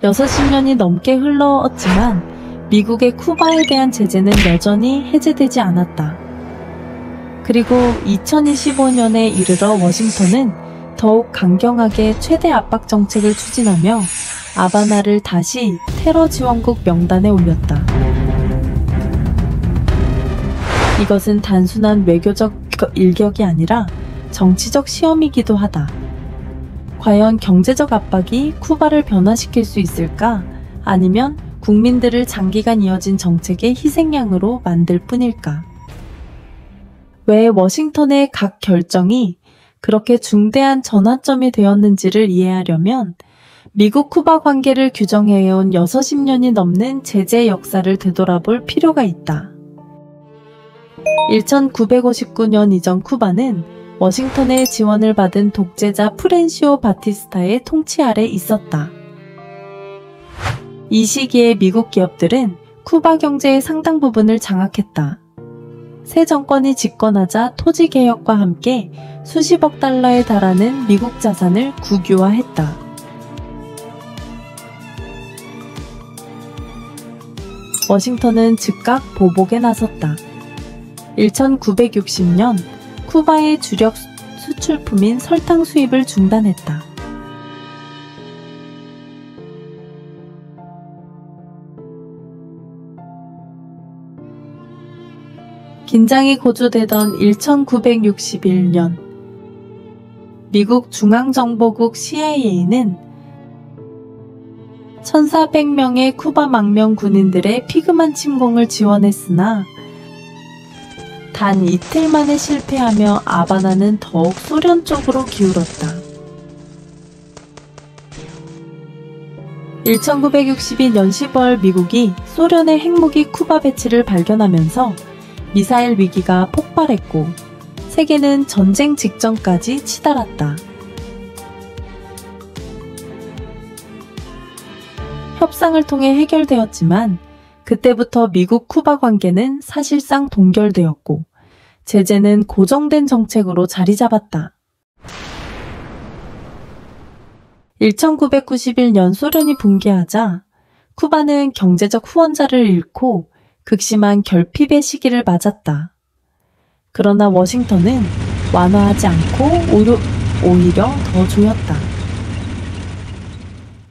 60년이 넘게 흘러왔지만 미국의 쿠바에 대한 제재는 여전히 해제되지 않았다. 그리고 2025년에 이르러 워싱턴은 더욱 강경하게 최대 압박 정책을 추진하며 하바나를 다시 테러 지원국 명단에 올렸다. 이것은 단순한 외교적 일격이 아니라 정치적 시험이기도 하다. 과연 경제적 압박이 쿠바를 변화시킬 수 있을까? 아니면 국민들을 장기간 이어진 정책의 희생양으로 만들 뿐일까? 왜 워싱턴의 각 결정이 그렇게 중대한 전환점이 되었는지를 이해하려면 미국 쿠바 관계를 규정해온 60년이 넘는 제재 역사를 되돌아볼 필요가 있다. 1959년 이전 쿠바는 워싱턴의 지원을 받은 독재자 프렌시오 바티스타의 통치 아래 있었다. 이 시기에 미국 기업들은 쿠바 경제의 상당 부분을 장악했다. 새 정권이 집권하자 토지 개혁과 함께 수십억 달러에 달하는 미국 자산을 국유화했다. 워싱턴은 즉각 보복에 나섰다. 1960년 쿠바의 주력 수출품인 설탕 수입을 중단했다. 긴장이 고조되던 1961년 미국 중앙정보국 CIA는 1,400명의 쿠바 망명 군인들의 피그만 침공을 지원했으나 단 이틀 만에 실패하며 하바나는 더욱 소련 쪽으로 기울었다. 1962년 10월 미국이 소련의 핵무기 쿠바 배치를 발견하면서 미사일 위기가 폭발했고 세계는 전쟁 직전까지 치달았다. 협상을 통해 해결되었지만 그때부터 미국 쿠바 관계는 사실상 동결되었고 제재는 고정된 정책으로 자리 잡았다. 1991년 소련이 붕괴하자 쿠바는 경제적 후원자를 잃고 극심한 결핍의 시기를 맞았다. 그러나 워싱턴은 완화하지 않고 오히려 더 조였다.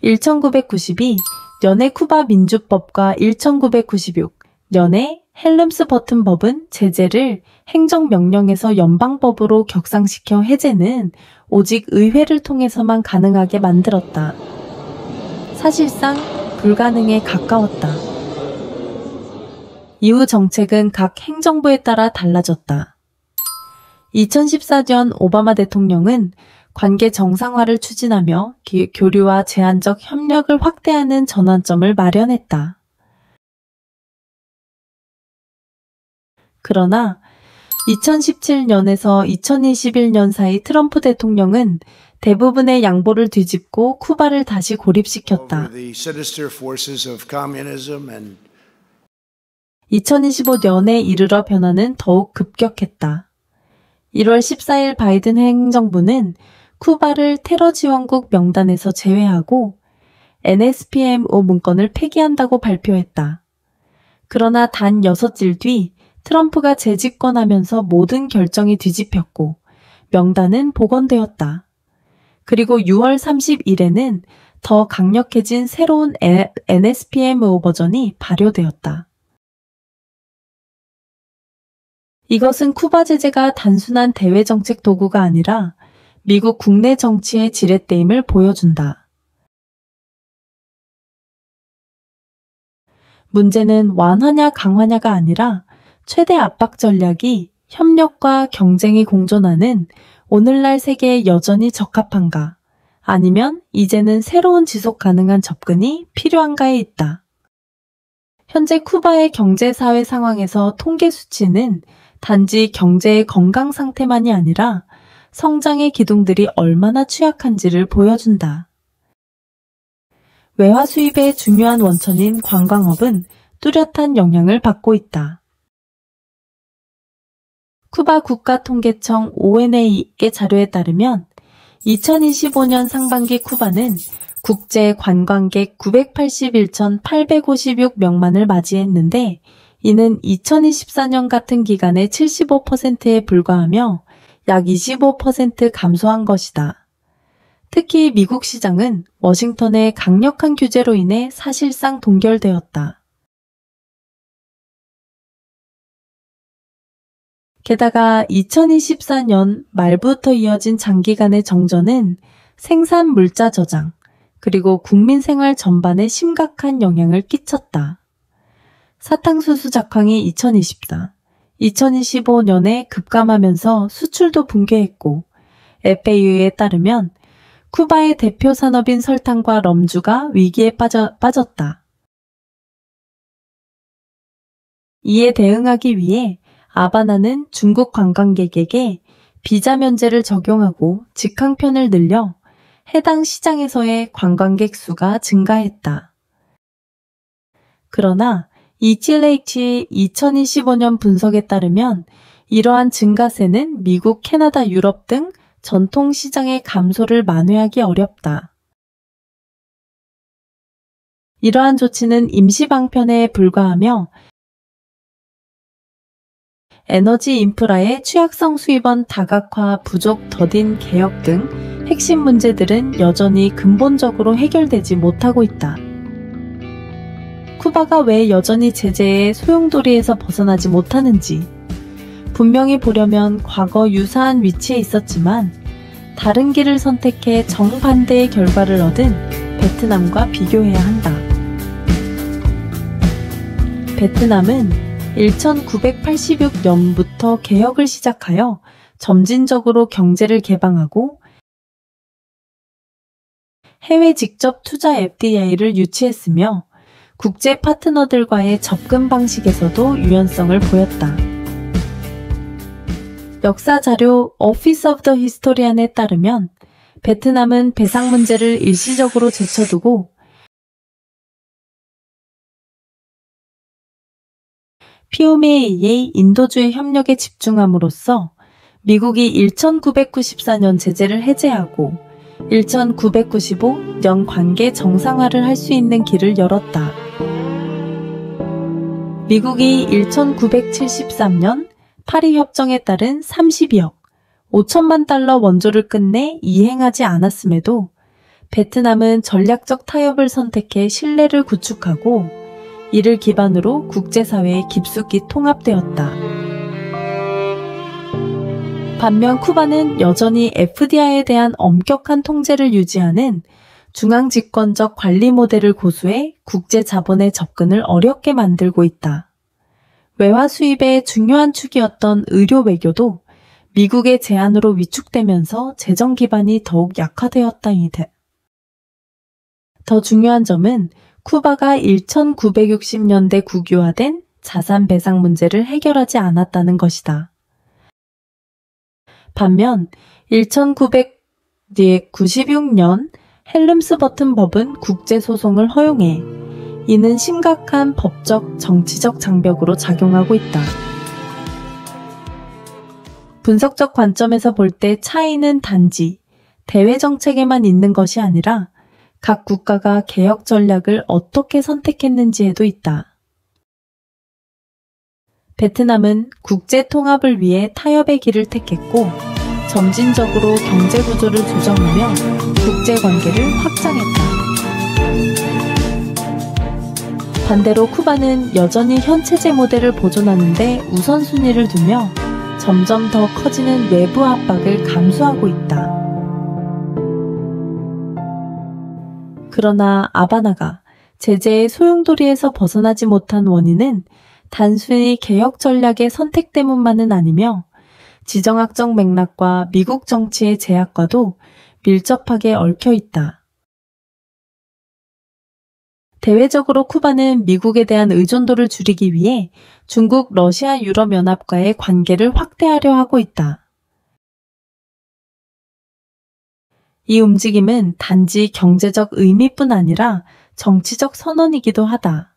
1992년의 쿠바 민주법과 1996년의 헬름스버튼 법은 제재를 행정명령에서 연방법으로 격상시켜 해제는 오직 의회를 통해서만 가능하게 만들었다. 사실상 불가능에 가까웠다. 이후 정책은 각 행정부에 따라 달라졌다. 2014년 오바마 대통령은 관계 정상화를 추진하며 교류와 제한적 협력을 확대하는 전환점을 마련했다. 그러나 2017년에서 2021년 사이 트럼프 대통령은 대부분의 양보를 뒤집고 쿠바를 다시 고립시켰다. 2025년에 이르러 변화는 더욱 급격했다. 1월 14일 바이든 행정부는 쿠바를 테러 지원국 명단에서 제외하고 NSPMO 문건을 폐기한다고 발표했다. 그러나 단 6일 뒤 트럼프가 재집권하면서 모든 결정이 뒤집혔고 명단은 복원되었다. 그리고 6월 30일에는 더 강력해진 새로운 NSPMO 버전이 발효되었다. 이것은 쿠바 제재가 단순한 대외정책 도구가 아니라 미국 국내 정치의 지렛대임을 보여준다. 문제는 완화냐 강화냐가 아니라 최대 압박 전략이 협력과 경쟁이 공존하는 오늘날 세계에 여전히 적합한가, 아니면 이제는 새로운 지속 가능한 접근이 필요한가에 있다. 현재 쿠바의 경제사회 상황에서 통계 수치는 단지 경제의 건강 상태만이 아니라 성장의 기둥들이 얼마나 취약한지를 보여준다. 외화 수입의 중요한 원천인 관광업은 뚜렷한 영향을 받고 있다. 쿠바 국가통계청 ONA의 자료에 따르면 2025년 상반기 쿠바는 국제 관광객 981,856명만을 맞이했는데 이는 2024년 같은 기간의 75%에 불과하며 약 25% 감소한 것이다. 특히 미국 시장은 워싱턴의 강력한 규제로 인해 사실상 동결되었다. 게다가 2024년 말부터 이어진 장기간의 정전은 생산 물자 저장, 그리고 국민 생활 전반에 심각한 영향을 끼쳤다. 사탕수수 작황이 2025년에 급감하면서 수출도 붕괴했고 FAU에 따르면 쿠바의 대표 산업인 설탕과 럼주가 위기에 빠졌다. 이에 대응하기 위해 아바나는 중국 관광객에게 비자 면제를 적용하고 직항편을 늘려 해당 시장에서의 관광객 수가 증가했다. 그러나 ETLH의 2025년 분석에 따르면 이러한 증가세는 미국, 캐나다, 유럽 등 전통 시장의 감소를 만회하기 어렵다. 이러한 조치는 임시 방편에 불과하며 에너지 인프라의 취약성 수입원 다각화, 부족, 더딘 개혁 등 핵심 문제들은 여전히 근본적으로 해결되지 못하고 있다. 쿠바가 왜 여전히 제재의 소용돌이에서 벗어나지 못하는지, 분명히 보려면 과거 유사한 위치에 있었지만 다른 길을 선택해 정반대의 결과를 얻은 베트남과 비교해야 한다. 베트남은 1986년부터 개혁을 시작하여 점진적으로 경제를 개방하고 해외 직접 투자 FDI를 유치했으며 국제 파트너들과의 접근 방식에서도 유연성을 보였다. 역사 자료 Office of the Historian에 따르면 베트남은 배상 문제를 일시적으로 제쳐두고 피오메에 의해 인도주의 협력에 집중함으로써 미국이 1994년 제재를 해제하고 1995년 관계 정상화를 할 수 있는 길을 열었다. 미국이 1973년 파리 협정에 따른 32억 5천만 달러 원조를 끝내 이행하지 않았음에도 베트남은 전략적 타협을 선택해 신뢰를 구축하고 이를 기반으로 국제사회에 깊숙이 통합되었다. 반면 쿠바는 여전히 FDI에 대한 엄격한 통제를 유지하는 중앙집권적 관리 모델을 고수해 국제 자본의 접근을 어렵게 만들고 있다. 외화 수입의 중요한 축이었던 의료 외교도 미국의 제한으로 위축되면서 재정 기반이 더욱 약화되었다니. 더 중요한 점은 쿠바가 1960년대 국유화된 자산 배상 문제를 해결하지 않았다는 것이다. 반면 1996년 헬름스버튼 법은 국제소송을 허용해 이는 심각한 법적, 정치적 장벽으로 작용하고 있다. 분석적 관점에서 볼 때 차이는 단지 대외 정책에만 있는 것이 아니라 각 국가가 개혁 전략을 어떻게 선택했는지에도 있다. 베트남은 국제 통합을 위해 타협의 길을 택했고 점진적으로 경제 구조를 조정하며 국제 관계를 확장했다. 반대로 쿠바는 여전히 현 체제 모델을 보존하는 데 우선순위를 두며 점점 더 커지는 외부 압박을 감수하고 있다. 그러나 아바나가 제재의 소용돌이에서 벗어나지 못한 원인은 단순히 개혁 전략의 선택 때문만은 아니며 지정학적 맥락과 미국 정치의 제약과도 밀접하게 얽혀 있다. 대외적으로 쿠바는 미국에 대한 의존도를 줄이기 위해 중국, 러시아, 유럽연합과의 관계를 확대하려 하고 있다. 이 움직임은 단지 경제적 의미뿐 아니라 정치적 선언이기도 하다.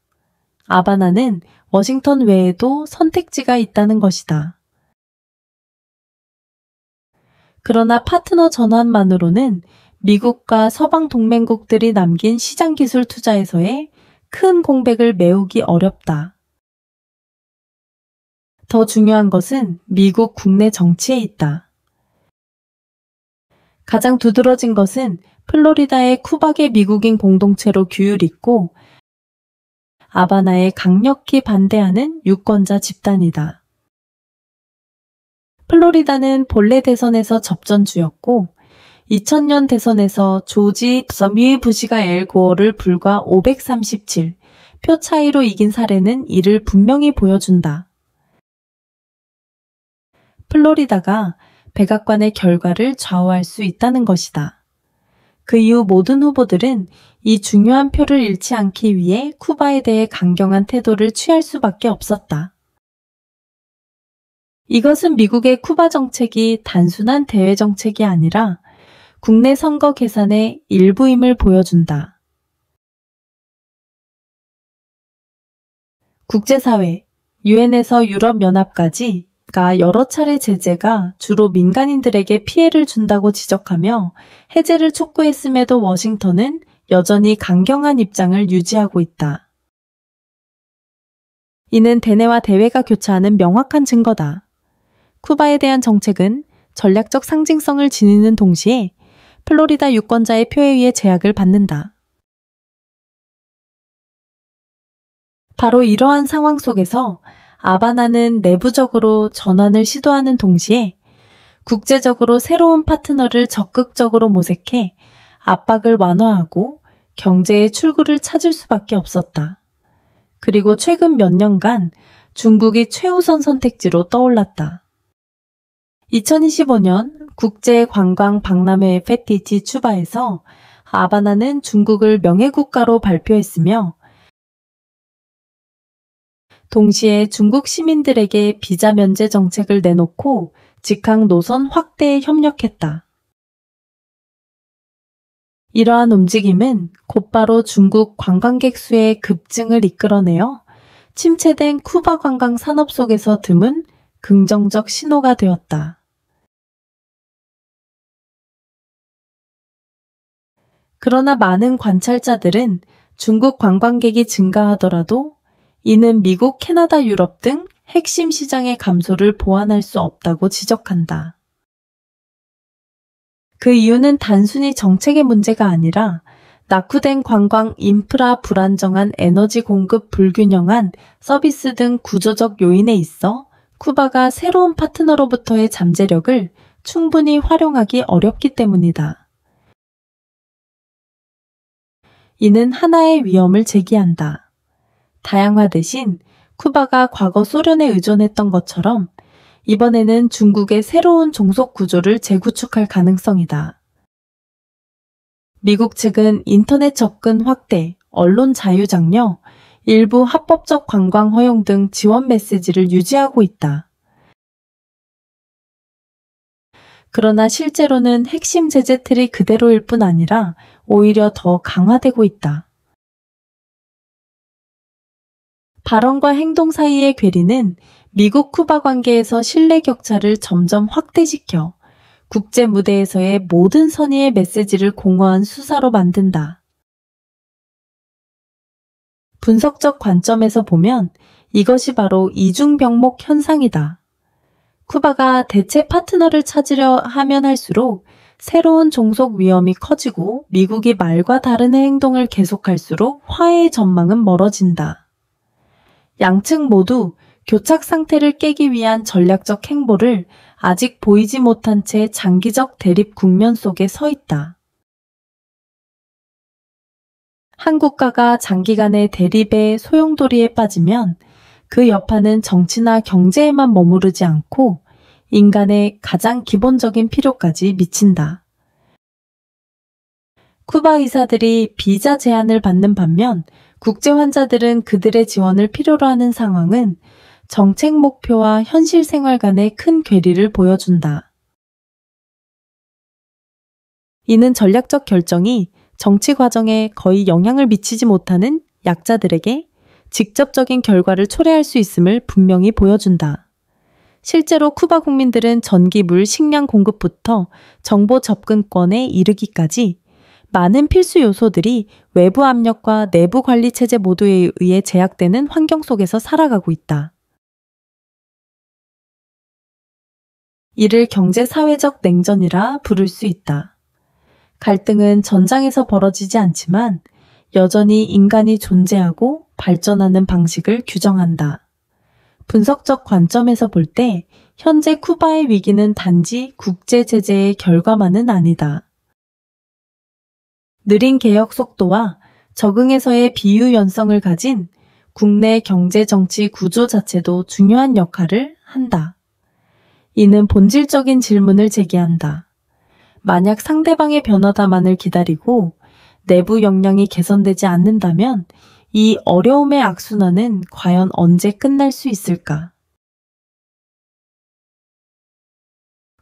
아바나는 워싱턴 외에도 선택지가 있다는 것이다. 그러나 파트너 전환만으로는 미국과 서방 동맹국들이 남긴 시장기술 투자에서의 큰 공백을 메우기 어렵다. 더 중요한 것은 미국 국내 정치에 있다. 가장 두드러진 것은 플로리다의 쿠바계 미국인 공동체로 규율있고 아바나에 강력히 반대하는 유권자 집단이다. 플로리다는 본래 대선에서 접전주였고 2000년 대선에서 조지 W. 부시가 엘 고어를 불과 537표 차이로 이긴 사례는 이를 분명히 보여준다. 플로리다가 백악관의 결과를 좌우할 수 있다는 것이다. 그 이후 모든 후보들은 이 중요한 표를 잃지 않기 위해 쿠바에 대해 강경한 태도를 취할 수밖에 없었다. 이것은 미국의 쿠바 정책이 단순한 대외 정책이 아니라 국내 선거 계산의 일부임을 보여준다. 국제사회, 유엔에서 유럽연합까지가 여러 차례 제재가 주로 민간인들에게 피해를 준다고 지적하며 해제를 촉구했음에도 워싱턴은 여전히 강경한 입장을 유지하고 있다. 이는 대내와 대외가 교차하는 명확한 증거다. 쿠바에 대한 정책은 전략적 상징성을 지니는 동시에 플로리다 유권자의 표에 의해 제약을 받는다. 바로 이러한 상황 속에서 아바나는 내부적으로 전환을 시도하는 동시에 국제적으로 새로운 파트너를 적극적으로 모색해 압박을 완화하고 경제의 출구를 찾을 수밖에 없었다. 그리고 최근 몇 년간 중국이 최우선 선택지로 떠올랐다. 2025년 국제관광박람회 FETICI 추바에서 아바나는 중국을 명예국가로 발표했으며 동시에 중국 시민들에게 비자 면제 정책을 내놓고 직항 노선 확대에 협력했다. 이러한 움직임은 곧바로 중국 관광객 수의 급증을 이끌어내어 침체된 쿠바 관광 산업 속에서 드문 긍정적 신호가 되었다. 그러나 많은 관찰자들은 중국 관광객이 증가하더라도 이는 미국, 캐나다, 유럽 등 핵심 시장의 감소를 보완할 수 없다고 지적한다. 그 이유는 단순히 정책의 문제가 아니라 낙후된 관광 인프라, 불안정한 에너지 공급, 불균형한 서비스 등 구조적 요인에 있어 쿠바가 새로운 파트너로부터의 잠재력을 충분히 활용하기 어렵기 때문이다. 이는 하나의 위험을 제기한다. 다양화 대신 쿠바가 과거 소련에 의존했던 것처럼 이번에는 중국의 새로운 종속 구조를 재구축할 가능성이다. 미국 측은 인터넷 접근 확대, 언론 자유 장려, 일부 합법적 관광 허용 등 지원 메시지를 유지하고 있다. 그러나 실제로는 핵심 제재 틀이 그대로일 뿐 아니라 오히려 더 강화되고 있다. 발언과 행동 사이의 괴리는 미국 쿠바 관계에서 신뢰 격차를 점점 확대시켜 국제 무대에서의 모든 선의의 메시지를 공허한 수사로 만든다. 분석적 관점에서 보면 이것이 바로 이중병목 현상이다. 쿠바가 대체 파트너를 찾으려 하면 할수록 새로운 종속 위험이 커지고 미국이 말과 다른 행동을 계속할수록 화해의 전망은 멀어진다. 양측 모두 교착 상태를 깨기 위한 전략적 행보를 아직 보이지 못한 채 장기적 대립 국면 속에 서 있다. 한 국가가 장기간의 대립의 소용돌이에 빠지면 그 여파는 정치나 경제에만 머무르지 않고 인간의 가장 기본적인 필요까지 미친다. 쿠바 의사들이 비자 제한을 받는 반면 국제 환자들은 그들의 지원을 필요로 하는 상황은 정책 목표와 현실 생활 간의 큰 괴리를 보여준다. 이는 전략적 결정이 정치 과정에 거의 영향을 미치지 못하는 약자들에게 직접적인 결과를 초래할 수 있음을 분명히 보여준다. 실제로 쿠바 국민들은 전기, 물, 식량 공급부터 정보 접근권에 이르기까지 많은 필수 요소들이 외부 압력과 내부 관리 체제 모두에 의해 제약되는 환경 속에서 살아가고 있다. 이를 경제-사회적 냉전이라 부를 수 있다. 갈등은 전장에서 벌어지지 않지만 여전히 인간이 존재하고 발전하는 방식을 규정한다. 분석적 관점에서 볼 때 현재 쿠바의 위기는 단지 국제 제재의 결과만은 아니다. 느린 개혁 속도와 적응에서의 비유연성을 가진 국내 경제 정치 구조 자체도 중요한 역할을 한다. 이는 본질적인 질문을 제기한다. 만약 상대방의 변화다만을 기다리고 내부 역량이 개선되지 않는다면 이 어려움의 악순환은 과연 언제 끝날 수 있을까?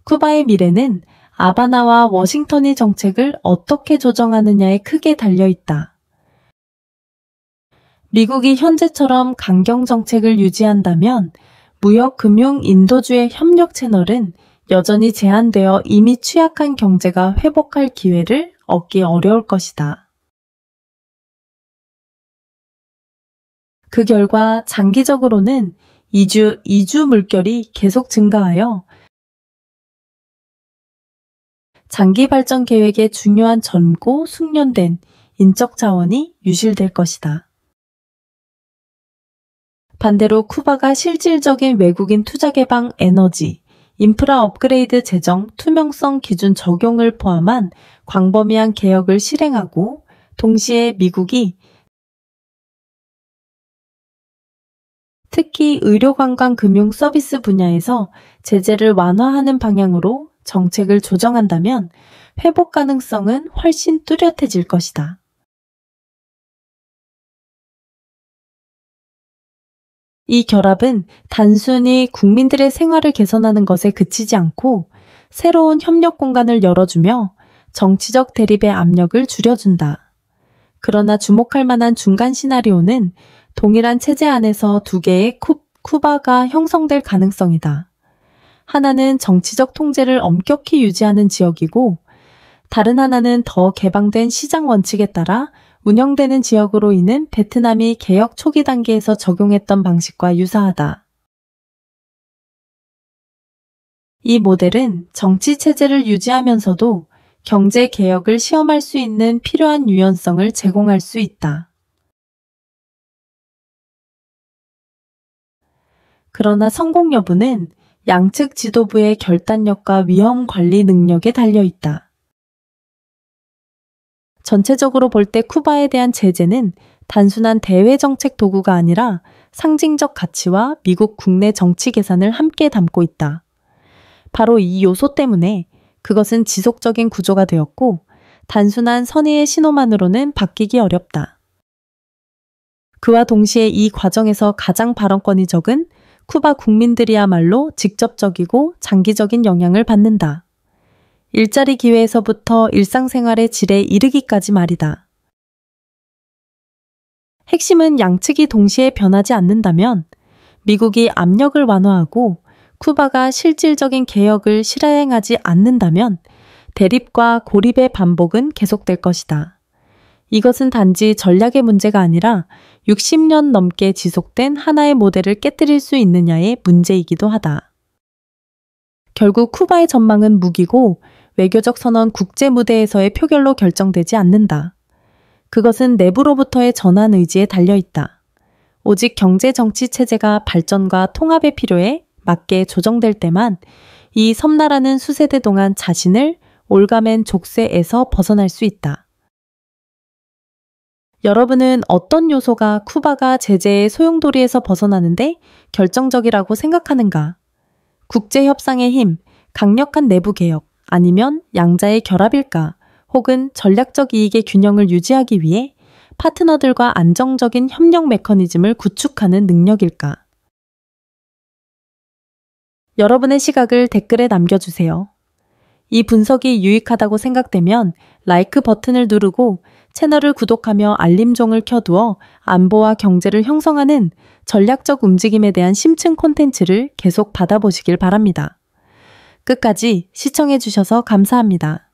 쿠바의 미래는 아바나와 워싱턴이 정책을 어떻게 조정하느냐에 크게 달려있다. 미국이 현재처럼 강경 정책을 유지한다면 무역, 금융, 인도주의 협력 채널은 여전히 제한되어 이미 취약한 경제가 회복할 기회를 얻기 어려울 것이다. 그 결과 장기적으로는 이주 물결이 계속 증가하여 장기 발전 계획의 중요한 전고 숙련된 인적 자원이 유실될 것이다. 반대로 쿠바가 실질적인 외국인 투자 개방 에너지, 인프라 업그레이드 재정, 투명성 기준 적용을 포함한 광범위한 개혁을 실행하고 동시에 미국이 특히 의료, 관광, 금융, 서비스 분야에서 제재를 완화하는 방향으로 정책을 조정한다면 회복 가능성은 훨씬 뚜렷해질 것이다. 이 결합은 단순히 국민들의 생활을 개선하는 것에 그치지 않고 새로운 협력 공간을 열어주며 정치적 대립의 압력을 줄여준다. 그러나 주목할 만한 중간 시나리오는 동일한 체제 안에서 두 개의 쿠바가 형성될 가능성이다. 하나는 정치적 통제를 엄격히 유지하는 지역이고 다른 하나는 더 개방된 시장 원칙에 따라 운영되는 지역으로 있는 베트남이 개혁 초기 단계에서 적용했던 방식과 유사하다. 이 모델은 정치 체제를 유지하면서도 경제 개혁을 시험할 수 있는 필요한 유연성을 제공할 수 있다. 그러나 성공 여부는 양측 지도부의 결단력과 위험 관리 능력에 달려 있다. 전체적으로 볼 때 쿠바에 대한 제재는 단순한 대외 정책 도구가 아니라 상징적 가치와 미국 국내 정치 계산을 함께 담고 있다. 바로 이 요소 때문에 그것은 지속적인 구조가 되었고 단순한 선의의 신호만으로는 바뀌기 어렵다. 그와 동시에 이 과정에서 가장 발언권이 적은 쿠바 국민들이야말로 직접적이고 장기적인 영향을 받는다. 일자리 기회에서부터 일상생활의 질에 이르기까지 말이다. 핵심은 양측이 동시에 변하지 않는다면 미국이 압력을 완화하고 쿠바가 실질적인 개혁을 실행하지 않는다면 대립과 고립의 반복은 계속될 것이다. 이것은 단지 전략의 문제가 아니라 60년 넘게 지속된 하나의 모델을 깨뜨릴 수 있느냐의 문제이기도 하다. 결국 쿠바의 전망은 무기고 외교적 선언 국제 무대에서의 표결로 결정되지 않는다. 그것은 내부로부터의 전환 의지에 달려있다. 오직 경제 정치 체제가 발전과 통합의 필요에 맞게 조정될 때만 이 섬나라는 수세대 동안 자신을 올가맨 족쇄에서 벗어날 수 있다. 여러분은 어떤 요소가 쿠바가 제재의 소용돌이에서 벗어나는데 결정적이라고 생각하는가? 국제협상의 힘, 강력한 내부 개혁, 아니면 양자의 결합일까? 혹은 전략적 이익의 균형을 유지하기 위해 파트너들과 안정적인 협력 메커니즘을 구축하는 능력일까? 여러분의 시각을 댓글에 남겨주세요. 이 분석이 유익하다고 생각되면 라이크 버튼을 누르고 채널을 구독하며 알림종을 켜두어 안보와 경제를 형성하는 전략적 움직임에 대한 심층 콘텐츠를 계속 받아보시길 바랍니다. 끝까지 시청해주셔서 감사합니다.